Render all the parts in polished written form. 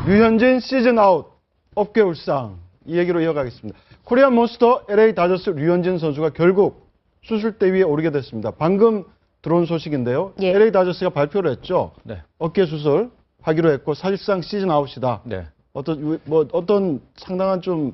류현진 시즌 아웃, 업계 울상. 이 얘기로 이어가겠습니다. 코리안 몬스터 LA 다저스 류현진 선수가 결국 수술대 위에 오르게 됐습니다. 방금 들어온 소식인데요. 예. LA 다저스가 발표를 했죠. 네. 어깨 수술 하기로 했고 사실상 시즌 아웃이다. 네. 어떤 상당한 좀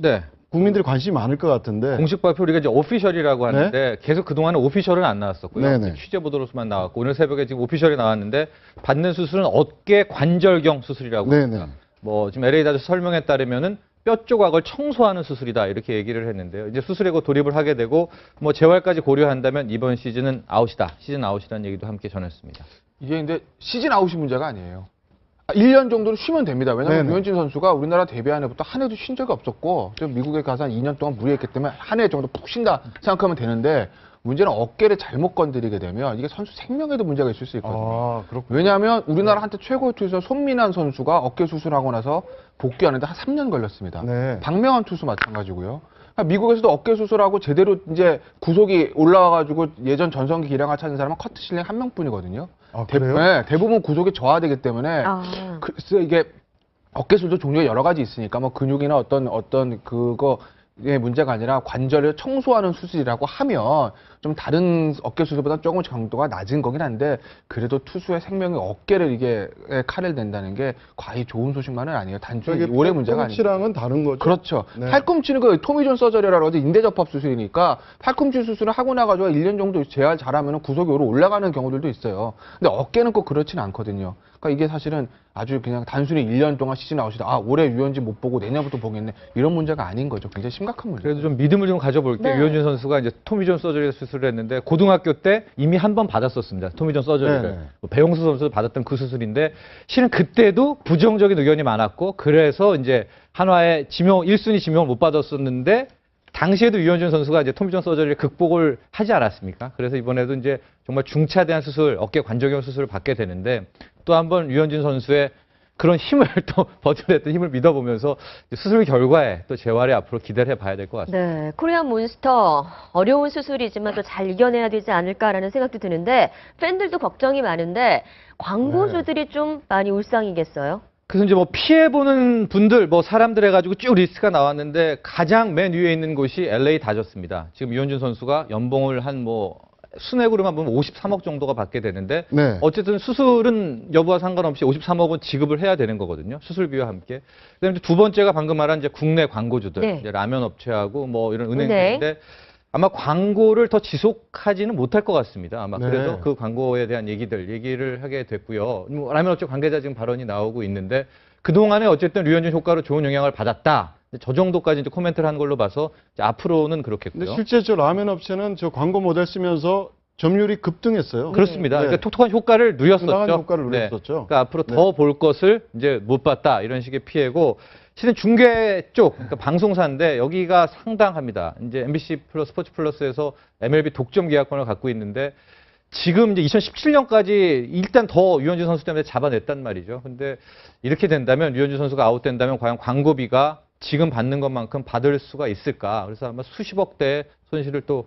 네. 국민들이 관심이 많을 것 같은데. 공식 발표 우리가 이제 오피셜이라고 하는데 계속 그동안은 오피셜은 안 나왔었고요. 네네. 취재 보도로서만 나왔고 오늘 새벽에 지금 오피셜이 나왔는데 받는 수술은 어깨 관절경 수술이라고 네네. 합니다. 뭐 지금 LA 다저스 설명에 따르면은 뼈 조각을 청소하는 수술이다 이렇게 얘기를 했는데요. 이제 수술에 돌입을 하게 되고 뭐 재활까지 고려한다면 이번 시즌은 아웃이다. 시즌 아웃이라는 얘기도 함께 전했습니다. 이게 근데 시즌 아웃이 문제가 아니에요. 1년 정도는 쉬면 됩니다. 왜냐하면 네네. 류현진 선수가 우리나라 데뷔한 해부터 한 해도 쉰 적이 없었고 좀 미국에 가서 한 2년 동안 무리했기 때문에 한 해 정도 푹 쉰다 생각하면 되는데 문제는 어깨를 잘못 건드리게 되면 이게 선수 생명에도 문제가 있을 수 있거든요. 아, 그렇군요. 왜냐하면 우리나라 한때 최고의 투수 손민환 선수가 어깨 수술하고 나서 복귀하는데 한 3년 걸렸습니다. 네. 박명환 투수 마찬가지고요. 미국에서도 어깨 수술하고 제대로 이제 구속이 올라와가지고 예전 전성기 기량을 찾은 사람은 커트 실링 한 명뿐이거든요. 아, 그래요? 네, 대부분 구속이 저하되기 때문에 아. 그래서 이게 어깨 수술도 종류가 여러 가지 있으니까 뭐 근육이나 어떤 그거의 문제가 아니라 관절을 청소하는 수술이라고 하면 좀 다른 어깨 수술보다 조금 강도가 낮은 거긴 한데 그래도 투수의 생명이 어깨를 이게 칼을 댄다는 게 과히 좋은 소식만은 아니에요. 단순히 오래 문제가 아니에요. 팔꿈치랑은 다른 거죠. 그렇죠. 네. 팔꿈치는 그 토미존 서저리라고 하죠. 인대접합 수술이니까 팔꿈치 수술을 하고 나가지고 1년 정도 재활 잘하면 구속이 오래 올라가는 경우들도 있어요. 근데 어깨는 꼭 그렇지는 않거든요. 그러니까 이게 사실은 아주 그냥 단순히 1년 동안 시즌 아웃이다. 아, 올해 유현진 못 보고 내년부터 보겠네. 이런 문제가 아닌 거죠. 굉장히 심각한 문제. 그래도 좀 믿음을 좀 가져볼게요. 네. 류현진 선수가 이제 토미존 서저리 수술을 했는데 고등학교 때 이미 한 번 받았었습니다. 토미존 서저리를. 네네. 뭐 배용수 선수도 받았던 그 수술인데 실은 그때도 부정적인 의견이 많았고 그래서 이제 한화의 1순위 지명을 못 받았었는데 당시에도 류현진 선수가 이제 토미존 서저리를 극복을 하지 않았습니까? 그래서 이번에도 이제 정말 중차대한 수술, 어깨 관절경 수술을 받게 되는데 또 한번 류현진 선수의 그런 힘을 또 버텨냈던 힘을 믿어보면서 수술 결과에 또 재활에 앞으로 기대를 해봐야 될 것 같습니다. 네, 코리안 몬스터 어려운 수술이지만 또 잘 이겨내야 되지 않을까라는 생각도 드는데 팬들도 걱정이 많은데 광고주들이 좀 많이 울상이겠어요? 그래서 이제 뭐 피해보는 분들, 뭐 사람들 해가지고 쭉 리스트가 나왔는데 가장 맨 위에 있는 곳이 LA 다저스입니다. 지금 류현진 선수가 연봉을 한 뭐 순액으로만 보면 53억 정도가 받게 되는데 네. 어쨌든 수술은 여부와 상관없이 53억은 지급을 해야 되는 거거든요. 수술비와 함께. 그다음에 두 번째가 방금 말한 이제 국내 광고주들, 네. 이제 라면 업체하고 뭐 이런 은행들인데 아마 광고를 더 지속하지는 못할 것 같습니다. 아마 네. 그래서 그 광고에 대한 얘기를 하게 됐고요. 뭐 라면 업체 관계자 지금 발언이 나오고 있는데 그동안에 어쨌든 류현진 효과로 좋은 영향을 받았다. 저 정도까지 이제 코멘트를 한 걸로 봐서 이제 앞으로는 그렇겠고요. 근데 실제 저 라면 업체는 저 광고 모델 쓰면서 점유율이 급등했어요. 그렇습니다. 네. 그러니까 톡톡한 효과를 누렸었죠. 상당한 효과를 네. 누렸었죠. 그러니까 앞으로 더 볼 것을 이제 못 봤다 이런 식의 피해고 실은 중계 쪽, 그러니까 방송사인데 여기가 상당합니다. 이제 MBC 플러스 스포츠 플러스에서 MLB 독점 계약권을 갖고 있는데 지금 이제 2017년까지 일단 더 류현진 선수 때문에 잡아냈단 말이죠. 근데 이렇게 된다면 류현진 선수가 아웃된다면 과연 광고비가 지금 받는 것만큼 받을 수가 있을까? 그래서 아마 수십억 대의 손실을 또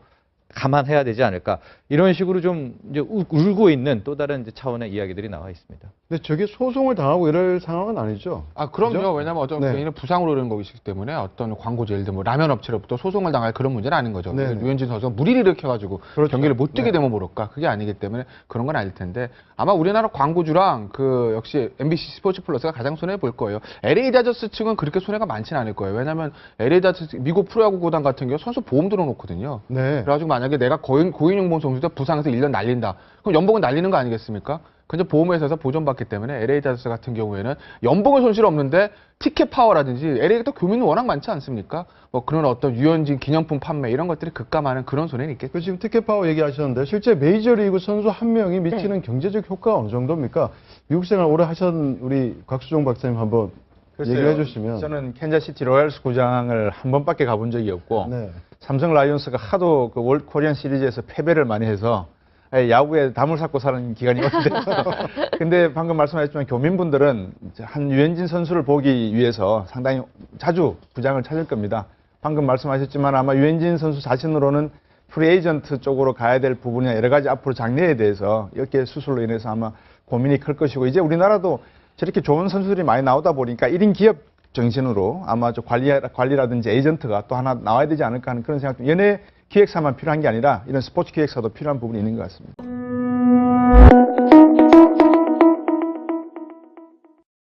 감안해야 되지 않을까? 이런 식으로 좀 이제 울고 있는 또 다른 이제 차원의 이야기들이 나와 있습니다. 근데 저게 소송을 당하고 이럴 상황은 아니죠. 아, 그럼요. 그죠? 왜냐면 어떤 네. 개인은 부상으로 오는 것이기 때문에 어떤 광고주, 예를 들면 뭐 라면 업체로부터 소송을 당할 그런 문제는 아닌 거죠. 네. 류현진 선수가 무리를 일으켜가지고 그렇죠. 경기를 못 뛰게 네. 되면 모를까. 그게 아니기 때문에 그런 건 아닐 텐데 아마 우리나라 광고주랑 그 역시 MBC 스포츠 플러스가 가장 손해 볼 거예요. LA 다저스 측은 그렇게 손해가 많지는 않을 거예요. 왜냐면 LA 다저스 미국 프로야구 구단 같은 경우 선수 보험 들어놓거든요. 네. 그래가지고 만약에 내가 고인용봉 선수가 부상해서 1년 날린다. 그럼 연봉은 날리는 거 아니겠습니까? 근데 보험회사에서 보전받기 때문에 LA 다저스 같은 경우에는 연봉은 손실 없는데 티켓 파워라든지 LA가 또 교민이 워낙 많지 않습니까? 뭐 그런 어떤 유현진 기념품 판매 이런 것들이 급감하는 그런 손해는 있겠죠. 그 지금 티켓 파워 얘기하셨는데 실제 메이저리그 선수 한 명이 미치는 경제적 효과가 어느 정도입니까? 미국 생활 오래 하신 우리 곽수종 박사님 한번 글쎄요, 얘기해 주시면. 저는 캔자시티 로얄스 구장을 한 번밖에 가본 적이 없고 네. 삼성 라이온스가 하도 그 월드 코리안 시리즈에서 패배를 많이 해서 야구에 담을 쌓고 사는 기간이 오래됐어요. 근데 방금 말씀하셨지만 교민분들은 한 유현진 선수를 보기 위해서 상당히 자주 구장을 찾을 겁니다. 방금 말씀하셨지만 아마 유현진 선수 자신으로는 프리에이전트 쪽으로 가야 될 부분이나 여러 가지 앞으로 장래에 대해서 어깨 수술로 인해서 아마 고민이 클 것이고 이제 우리나라도 저렇게 좋은 선수들이 많이 나오다 보니까 1인 기업 정신으로 아마 저 관리라든지 에이전트가 또 하나 나와야 되지 않을까 하는 그런 생각. 연예 기획사만 필요한 게 아니라 이런 스포츠 기획사도 필요한 부분이 있는 것 같습니다.